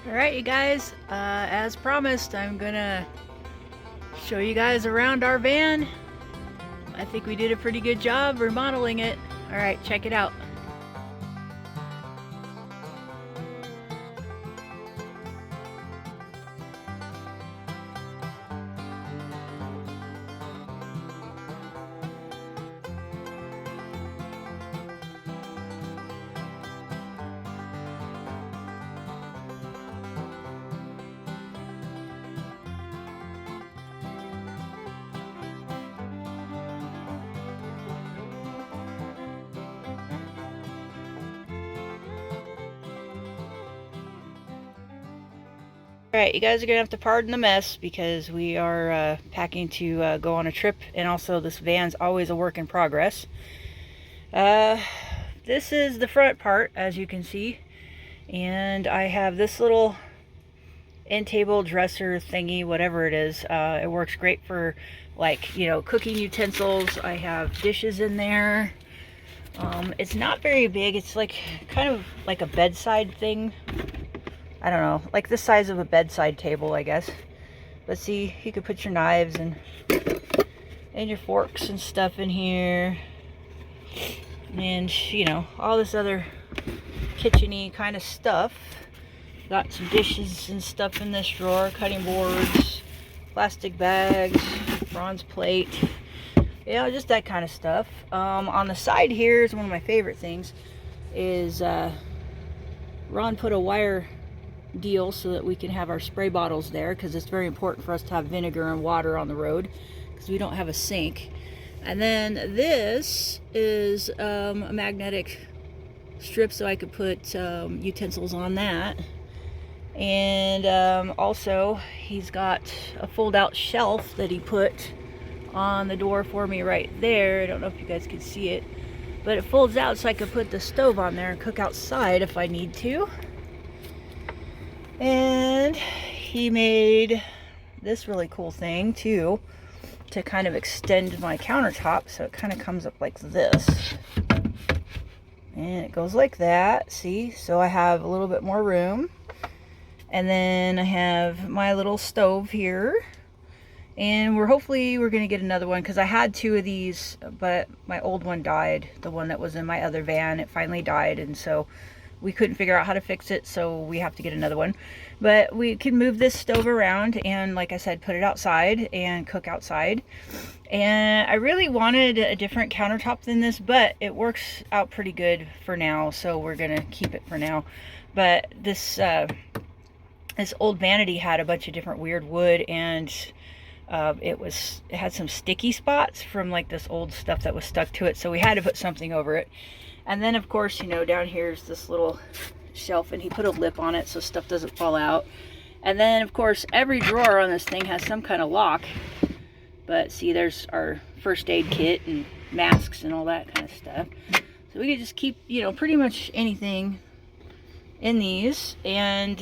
Alright, you guys, as promised, I'm gonna show you guys around our van. I think we did a pretty good job remodeling it. Alright, check it out. Alright, you guys are gonna have to pardon the mess because we are packing to go on a trip, and also this van's always a work in progress. This is the front part, as you can see, and I have this little end table dresser thingy, whatever it is. It works great for, like, you know, cooking utensils. I have dishes in there. It's not very big. It's like kind of like a bedside thing. I don't know, like the size of a bedside table, I guess. But see, you could put your knives and your forks and stuff in here, and you know, all this other kitchen-y kind of stuff. Got some dishes and stuff in this drawer, cutting boards, plastic bags, bronze plate, you know, just that kind of stuff. On the side here is one of my favorite things, is Ron put a wire deal so that we can have our spray bottles there, because it's very important for us to have vinegar and water on the road because we don't have a sink. And then this is a magnetic strip so I could put utensils on that. And also he's got a fold-out shelf that he put on the door for me right there. I don't know if you guys can see it, but it folds out so I could put the stove on there and cook outside if I need to. And he made this really cool thing too, to kind of extend my countertop, so it kind of comes up like this. And it goes like that, see? So I have a little bit more room. And then I have my little stove here. And hopefully we're going to get another one, because I had two of these, but my old one died. The one that was in my other van, it finally died, and so we couldn't figure out how to fix it, so we have to get another one. But we can move this stove around and, like I said, put it outside and cook outside. And I really wanted a different countertop than this, but it works out pretty good for now, so we're gonna keep it for now. But this this old vanity had a bunch of different weird wood, and it had some sticky spots from like this old stuff that was stuck to it, so we had to put something over it. And then, of course, you know, down here's this little shelf, and he put a lip on it so stuff doesn't fall out. And then, of course, every drawer on this thing has some kind of lock. But see, there's our first aid kit and masks and all that kind of stuff. So we could just keep, you know, pretty much anything in these. And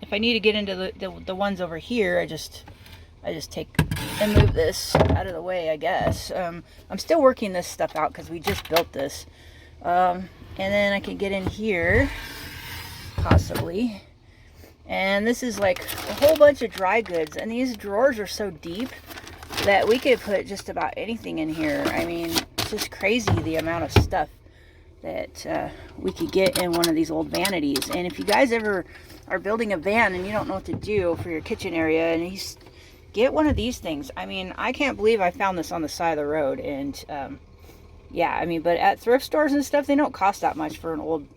if I need to get into the ones over here, I just take and move this out of the way, I guess. I'm still working this stuff out because we just built this. And then I can get in here, possibly. And this is like a whole bunch of dry goods. And these drawers are so deep that we could put just about anything in here. I mean, it's just crazy the amount of stuff that we could get in one of these old vanities. And if you guys ever are building a van and you don't know what to do for your kitchen area, and get one of these things. I mean, I can't believe I found this on the side of the road. And yeah, I mean, but at thrift stores and stuff, they don't cost that much for an old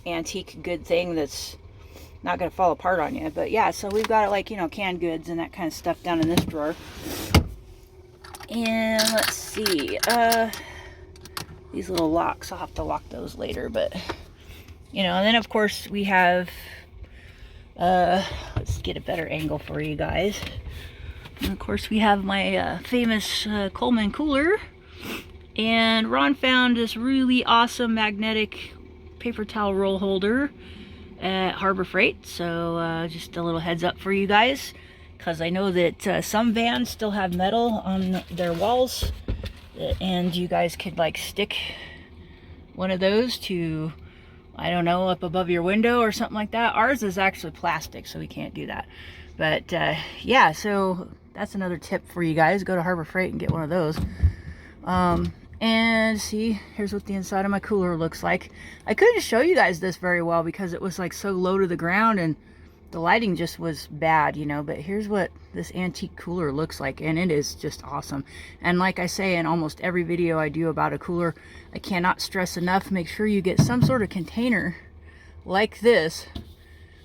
antique good thing that's not going to fall apart on you. But yeah, so we've got, like, you know, canned goods and that kind of stuff down in this drawer. And let's see, these little locks, I'll have to lock those later, but you know. And then of course we have, let's get a better angle for you guys. And of course we have my famous Coleman cooler. And Ron found this really awesome magnetic paper towel roll holder at Harbor Freight. So just a little heads up for you guys, because I know that some vans still have metal on their walls, and you guys could like stick one of those to I don't know, up above your window or something like that. Ours is actually plastic, so we can't do that. But yeah, so that's another tip for you guys. Go to Harbor Freight and get one of those. And see, here's what the inside of my cooler looks like. I couldn't show you guys this very well because it was like so low to the ground and the lighting just was bad, you know, but here's what this antique cooler looks like, and it is just awesome. And like I say in almost every video I do about a cooler, I cannot stress enough, make sure you get some sort of container like this,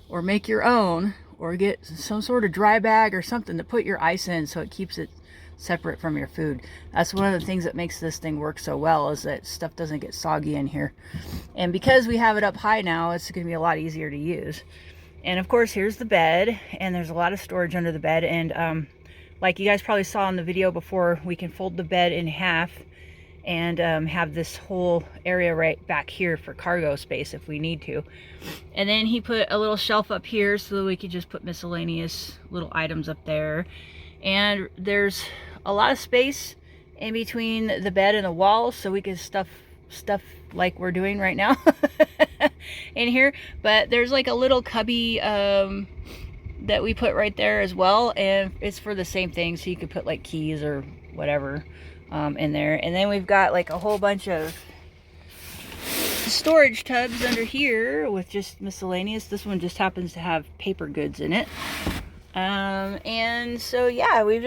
or make your own, or get some sort of dry bag or something to put your ice in so it keeps it separate from your food. That's one of the things that makes this thing work so well, is that stuff doesn't get soggy in here. And because we have it up high now, it's going to be a lot easier to use. And of course, here's the bed, and there's a lot of storage under the bed. And like you guys probably saw in the video before, we can fold the bed in half and have this whole area right back here for cargo space if we need to. And then he put a little shelf up here so that we could just put miscellaneous little items up there. And there's a lot of space in between the bed and the walls, so we can stuff like we're doing right now in here. But there's like a little cubby that we put right there as well, and it's for the same thing, so you could put like keys or whatever in there. And then we've got like a whole bunch of storage tubs under here with just miscellaneous. This one just happens to have paper goods in it. And so yeah, we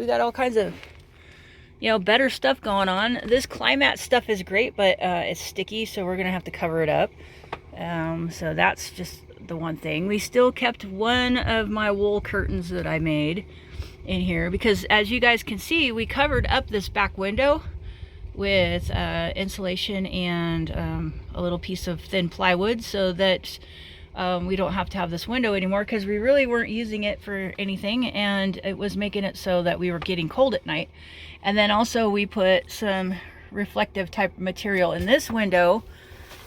got all kinds of, you know, better stuff going on. This Climat stuff is great, but it's sticky, so we're gonna have to cover it up. So that's just the one thing. We still kept one of my wool curtains that I made in here, because as you guys can see, we covered up this back window with insulation and a little piece of thin plywood, so that we don't have to have this window anymore, because we really weren't using it for anything, and it was making it so that we were getting cold at night. And then also we put some reflective type material in this window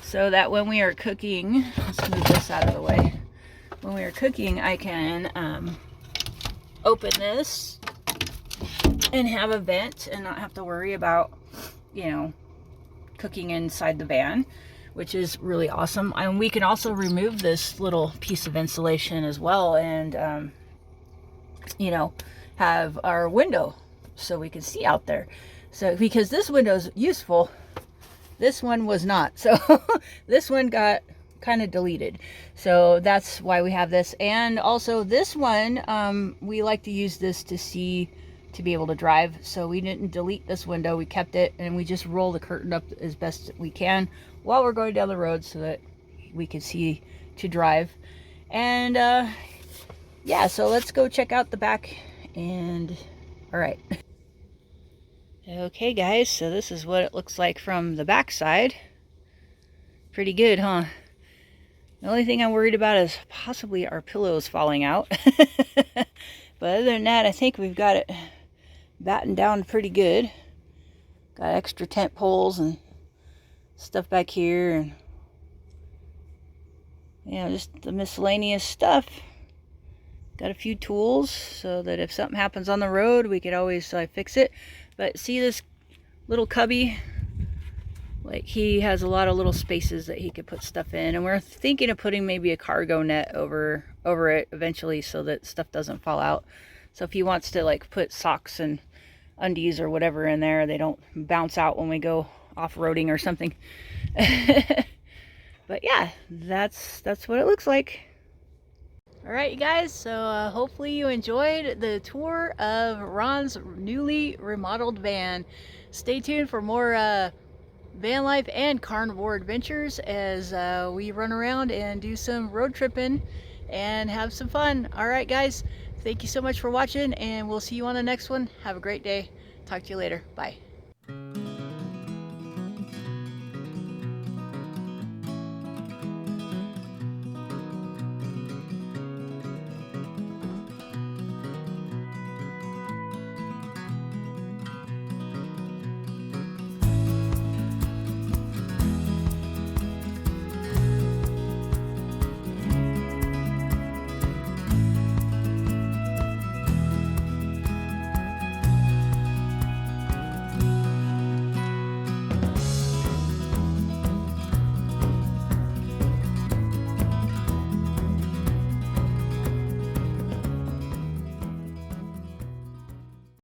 so that when we are cooking, let's move this out of the way. When we are cooking, I can open this and have a vent and not have to worry about, you know, cooking inside the van, which is really awesome. And we can also remove this little piece of insulation as well, and you know, have our window so we can see out there. So because this window is useful, this one was not, so this one got kind of deleted, so that's why we have this. And also this one, we like to use this to be able to drive, so we didn't delete this window, we kept it, and we just roll the curtain up as best we can while we're going down the road so that we can see to drive. And yeah, so let's go check out the back. And all right, okay guys, so this is what it looks like from the back side. Pretty good, huh? The only thing I'm worried about is possibly our pillows falling out. But other than that, I think we've got it battened down pretty good. Got extra tent poles and stuff back here, and yeah, just the miscellaneous stuff. Got a few tools so that if something happens on the road, we could always fix it. But see this little cubby? Like, he has a lot of little spaces that he could put stuff in, and we're thinking of putting maybe a cargo net over it eventually so that stuff doesn't fall out. So if he wants to like put socks and undies or whatever in there, they don't bounce out when we go off-roading or something. But yeah, that's what it looks like. All right, you guys, so hopefully you enjoyed the tour of Ron's newly remodeled van. Stay tuned for more van life and carnivore adventures as we run around and do some road tripping and have some fun. All right, guys, thank you so much for watching, and we'll see you on the next one. Have a great day. Talk to you later. Bye.